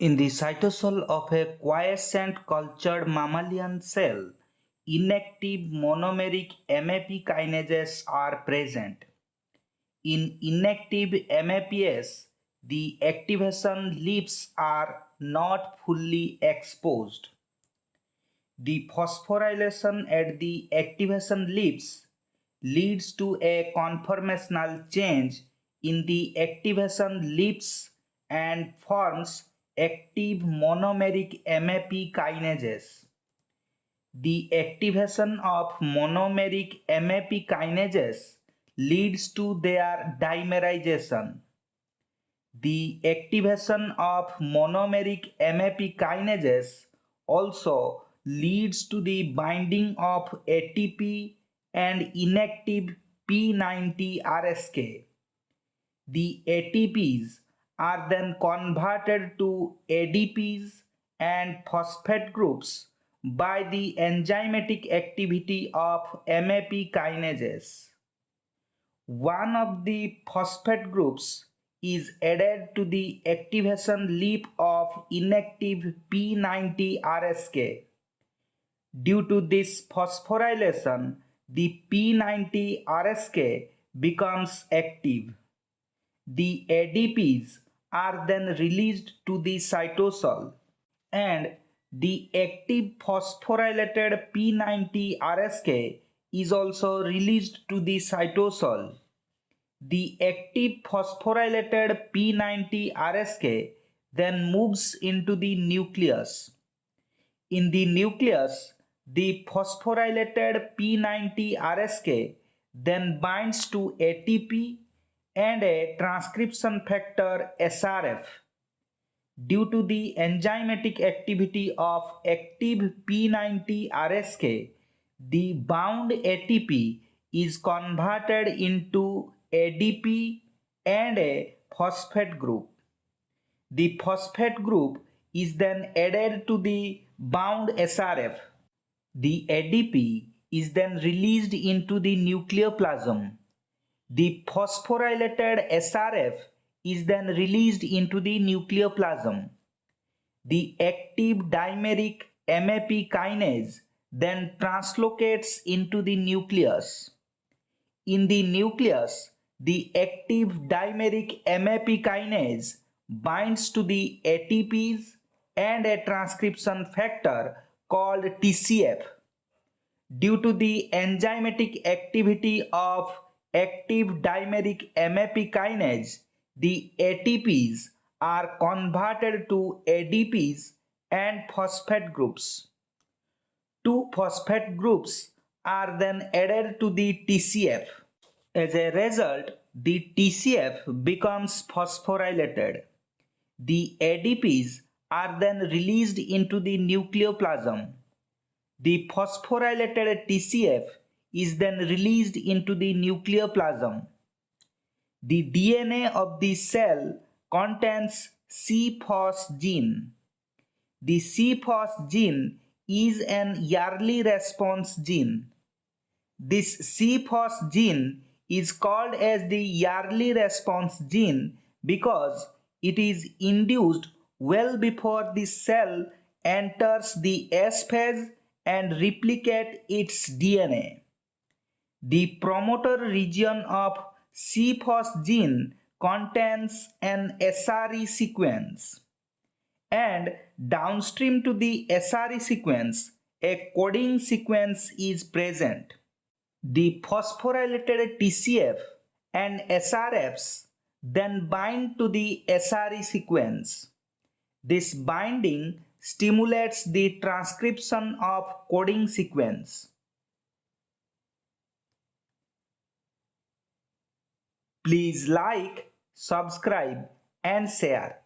In the cytosol of a quiescent cultured mammalian cell, inactive monomeric MAP kinases are present. In inactive MAPs, the activation leaves are not fully exposed. The phosphorylation at the activation leaves leads to a conformational change in the activation leaves and forms active monomeric MAP kinases. The activation of monomeric MAP kinases leads to their dimerization. The activation of monomeric MAP kinases also leads to the binding of ATP and inactive P90RSK. The ATPs are then converted to ADPs and phosphate groups by the enzymatic activity of MAP kinases. One of the phosphate groups is added to the activation loop of inactive P90RSK. Due to this phosphorylation, the P90RSK becomes active. The ADPs are then released to the cytosol, and the active phosphorylated P90RSK is also released to the cytosol. The active phosphorylated P90RSK then moves into the nucleus. In the nucleus, the phosphorylated P90RSK then binds to ATP and a transcription factor SRF. Due to the enzymatic activity of active P90RSK, the bound ATP is converted into ADP and a phosphate group. The phosphate group is then added to the bound SRF. The ADP is then released into the nucleoplasm. The phosphorylated SRF is then released into the nucleoplasm. The active dimeric MAP kinase then translocates into the nucleus. In the nucleus, the active dimeric MAP kinase binds to the ATPs and a transcription factor called TCF. Due to the enzymatic activity of active dimeric MAP kinase, the ATPs are converted to ADPs and phosphate groups. Two phosphate groups are then added to the TCF. As a result, the TCF becomes phosphorylated. The ADPs are then released into the nucleoplasm. The phosphorylated TCF is then released into the nucleoplasm. The DNA of the cell contains CFOS gene. The CFOS gene is an early response gene. This CFOS gene is called as the early response gene because it is induced well before the cell enters the S phase and replicate its DNA. The promoter region of CFOS gene contains an SRE sequence, and downstream to the SRE sequence, a coding sequence is present. The phosphorylated TCF and SRFs then bind to the SRE sequence. This binding stimulates the transcription of coding sequence. Please like, subscribe and share.